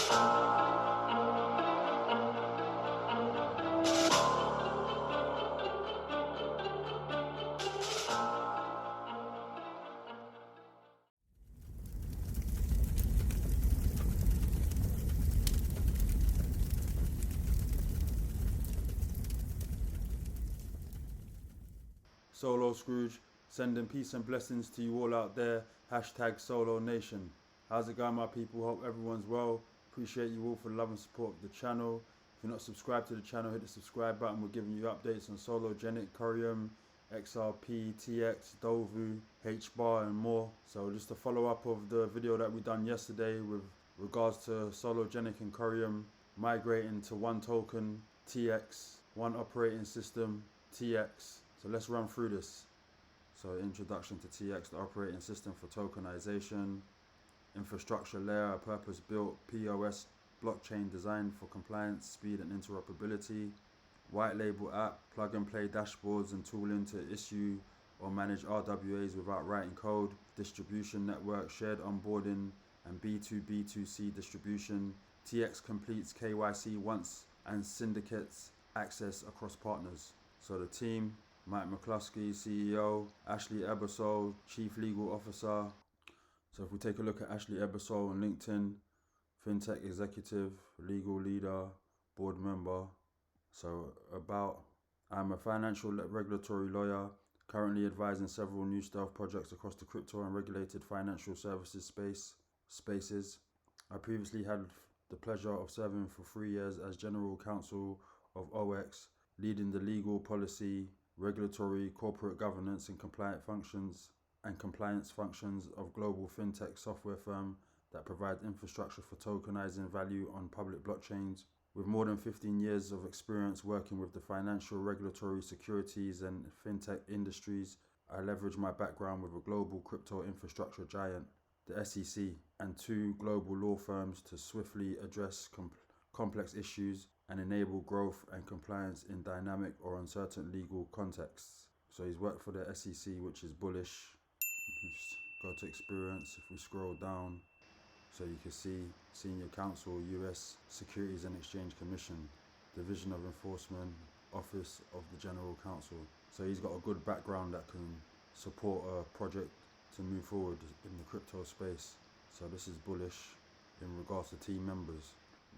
Solo Scrooge, sending peace and blessings to you all out there. Hashtag Solo Nation. How's it going, my people? Hope everyone's well. Appreciate you all for the love and support of the channel. If you're not subscribed to the channel, hit the subscribe button. We're giving you updates on Sologenic Coreum, XRP, TX, Dovu, HBAR and more. So just a follow up of the video that we done yesterday with regards to Sologenic and Coreum migrating to one token, TX, one operating system, TX. So let's run through this. So introduction to TX, the operating system for tokenization, infrastructure layer, a purpose-built POS blockchain designed for compliance, speed and interoperability, white label app, plug and play dashboards and tooling to issue or manage RWAs without writing code, distribution network, shared onboarding and B2B2C distribution. TX completes KYC once and syndicates access across partners. So the team: Mike McCluskey, CEO, Ashley Ebersole, Chief Legal Officer. So if we take a look at Ashley Ebersole on LinkedIn, FinTech Executive, Legal Leader, Board Member. So I'm a financial regulatory lawyer, currently advising several new stealth projects across the crypto and regulated financial services spaces. I previously had the pleasure of serving for 3 years as General Counsel of OX, leading the legal policy, regulatory, corporate governance and compliance functions of global fintech software firm that provides infrastructure for tokenizing value on public blockchains. With more than 15 years of experience working with the financial, regulatory, securities and fintech industries, I leverage my background with a global crypto infrastructure giant, the SEC, and 2 global law firms to swiftly address complex issues and enable growth and compliance in dynamic or uncertain legal contexts. So he's worked for the SEC, which is bullish. Let's go to experience. If we scroll down, so you can see Senior Counsel, US Securities and Exchange Commission, Division of Enforcement, Office of the General Counsel. So he's got a good background that can support a project to move forward in the crypto space. So this is bullish in regards to team members.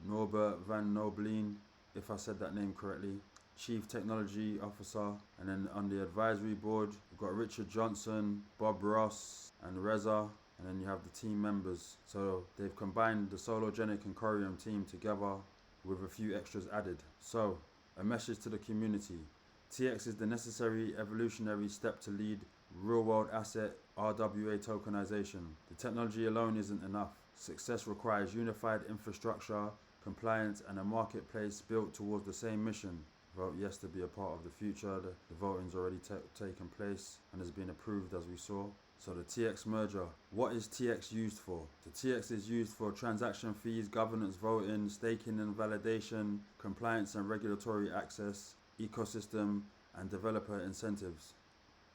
Norbert van Nobleen, if I said that name correctly, Chief Technology Officer. And then on the advisory board, we've got Richard Johnson, Bob Ross and Reza. And then you have the team members. So they've combined the Sologenic and Coreum team together with a few extras added. So a message to the community: TX is the necessary evolutionary step to lead real-world asset RWA tokenization. The technology alone isn't enough. Success requires unified infrastructure, compliance and a marketplace built towards the same mission. Vote yes to be a part of the future. The voting's already taken place and has been approved, as we saw. So the TX merger. What is TX used for? The TX is used for transaction fees, governance voting, staking and validation, compliance and regulatory access, ecosystem and developer incentives.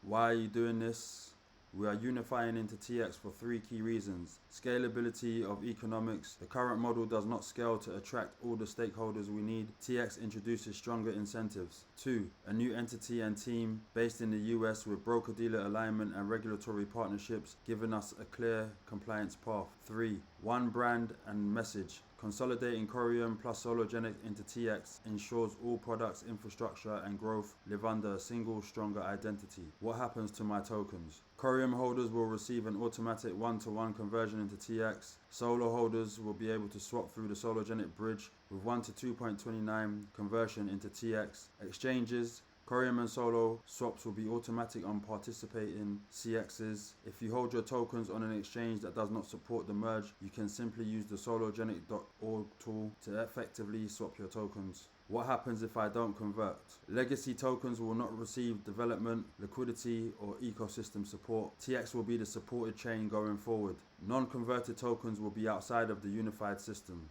Why are you doing this? We are unifying into TX for 3 key reasons. Scalability of economics. The current model does not scale to attract all the stakeholders we need. TX introduces stronger incentives. 2. A new entity and team based in the US with broker-dealer alignment and regulatory partnerships, giving us a clear compliance path. 3. One brand and message. Consolidating Coreum plus Sologenic into TX ensures all products, infrastructure and growth live under a single, stronger identity. What happens to my tokens? Coreum holders will receive an automatic 1-to-1 conversion into TX. Solo holders will be able to swap through the Sologenic bridge with 1-to-2.29 conversion into TX. Exchanges: Coreum and Solo swaps will be automatic on participating CXs. If you hold your tokens on an exchange that does not support the merge, you can simply use the sologenic.org tool to effectively swap your tokens. What happens if I don't convert? Legacy tokens will not receive development, liquidity or ecosystem support. TX will be the supported chain going forward. Non-converted tokens will be outside of the unified system.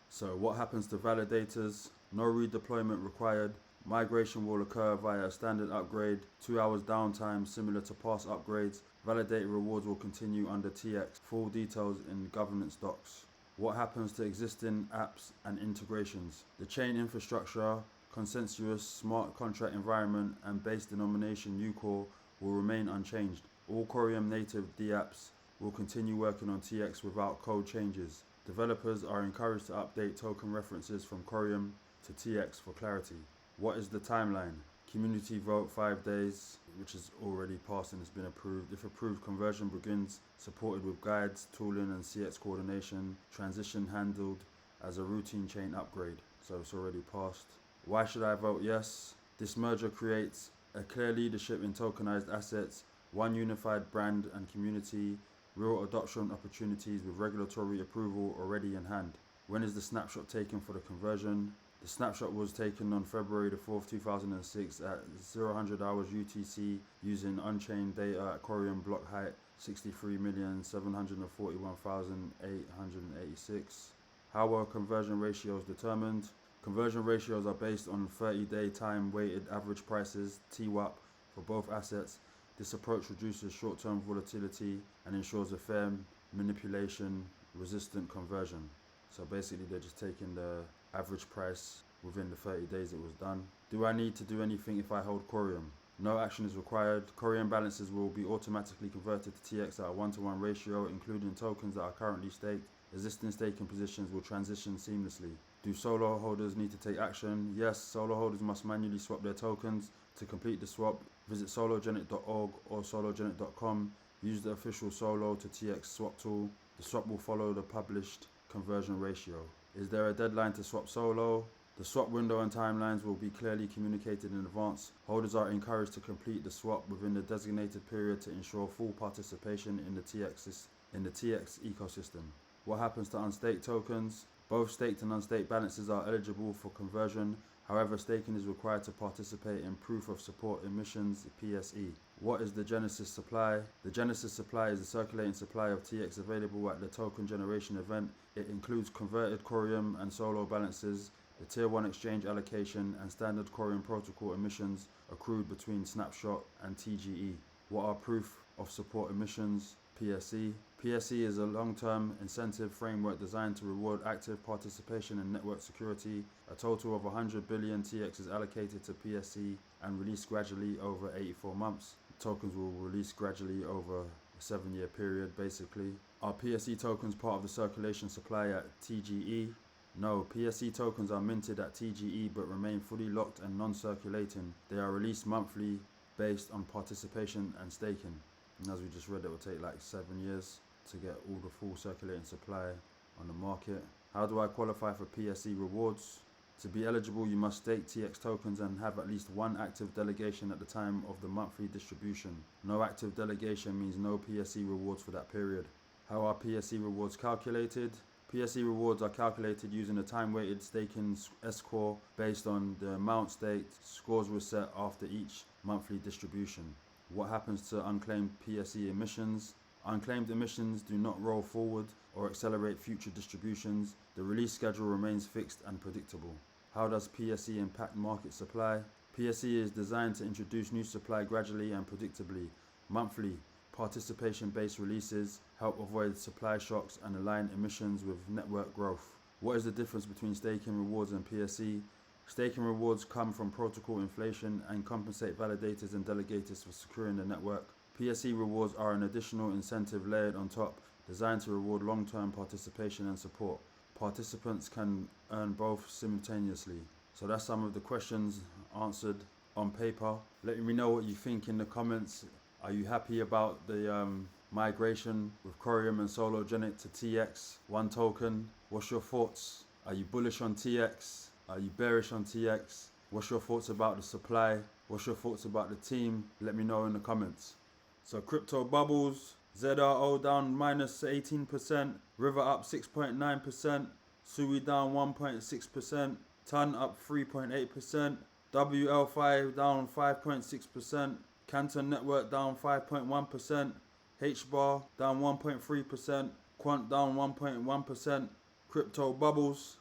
So what happens to validators? No redeployment required. Migration will occur via a standard upgrade, 2 hours downtime similar to past upgrades. Validated rewards will continue under TX. Full details in governance docs. What happens to existing apps and integrations? The chain infrastructure, consensus, smart contract environment, and base denomination UCOR will remain unchanged. All Coreum native dApps will continue working on TX without code changes. Developers are encouraged to update token references from Coreum to TX for clarity. What is the timeline? Community vote 5 days, which is already passed and has been approved. If approved, conversion begins, supported with guides, tooling and CX coordination. Transition handled as a routine chain upgrade. So it's already passed. Why should I vote yes? This merger creates a clear leadership in tokenized assets, one unified brand and community, real adoption opportunities with regulatory approval already in hand. When is the snapshot taken for the conversion? The snapshot was taken on February the 4th, 2006 at 0000 hours UTC using unchained data at Coreum block height 63,741,886. How were conversion ratios determined? Conversion ratios are based on 30-day time weighted average prices, TWAP, for both assets. This approach reduces short-term volatility and ensures a fair manipulation resistant conversion. So basically they're just taking the average price within the 30 days it was done. Do I need to do anything if I hold Coreum? No action is required. Coreum balances will be automatically converted to TX at a 1-to-1 ratio, including tokens that are currently staked. Existing staking positions will transition seamlessly. Do solo holders need to take action? Yes, solo holders must manually swap their tokens. To complete the swap, visit sologenic.org or sologenic.com. Use the official Solo to TX swap tool. The swap will follow the published conversion ratio. Is there a deadline to swap solo? The swap window and timelines will be clearly communicated in advance. Holders are encouraged to complete the swap within the designated period to ensure full participation in the TX ecosystem. What happens to unstaked tokens? Both staked and unstaked balances are eligible for conversion. However, staking is required to participate in Proof of Support Emissions (PSE). What is the Genesis supply? The Genesis supply is the circulating supply of TX available at the token generation event. It includes converted Coreum and Solo balances, the Tier 1 exchange allocation, and standard Coreum protocol emissions accrued between Snapshot and TGE. What are Proof of Support Emissions (PSE)? PSE is a long-term incentive framework designed to reward active participation in network security. A total of 100 billion TX is allocated to PSE and released gradually over 84 months. Tokens will release gradually over a 7-year period, basically. Are PSE tokens part of the circulation supply at TGE? No, PSE tokens are minted at TGE but remain fully locked and non-circulating. They are released monthly based on participation and staking. And as we just read, it will take like 7 years to get all the full circulating supply on the market. How do I qualify for PSE rewards? To be eligible, you must stake TX tokens and have at least one active delegation at the time of the monthly distribution. No active delegation means no PSE rewards for that period. How are PSE rewards calculated? PSE rewards are calculated using a time-weighted staking score based on the amount staked. Scores were set after each monthly distribution. What happens to unclaimed PSE emissions? Unclaimed emissions do not roll forward or accelerate future distributions. The release schedule remains fixed and predictable. How does PSE impact market supply? PSE is designed to introduce new supply gradually and predictably. Monthly, participation-based releases help avoid supply shocks and align emissions with network growth. What is the difference between staking rewards and PSE? Staking rewards come from protocol inflation and compensate validators and delegators for securing the network. PSE rewards are an additional incentive layered on top, designed to reward long-term participation and support. Participants can earn both simultaneously. So that's some of the questions answered on paper. Let me know what you think in the comments. Are you happy about the migration with Coreum and Sologenic to TX, one token? What's your thoughts? Are you bullish on TX? Are you bearish on TX? What's your thoughts about the supply? What's your thoughts about the team? Let me know in the comments. So crypto bubbles, ZRO down minus 18%, River up 6.9%, Sui down 1.6%, Ton up 3.8%, WL5 down 5.6%, Canton Network down 5.1%, HBAR down 1.3%, Quant down 1.1%, crypto bubbles.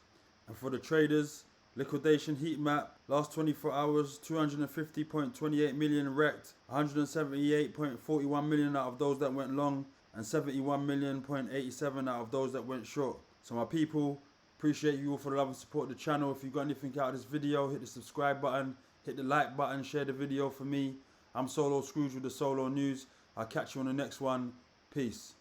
And for the traders, Liquidation Heatmap, last 24 hours, 250.28 million wrecked, 178.41 million out of those that went long, and 71.87 million out of those that went short. So my people, appreciate you all for the love and support of the channel. If you got anything out of this video, hit the subscribe button, hit the like button, share the video for me. I'm Solo Scrooge with the Solo News. I'll catch you on the next one. Peace.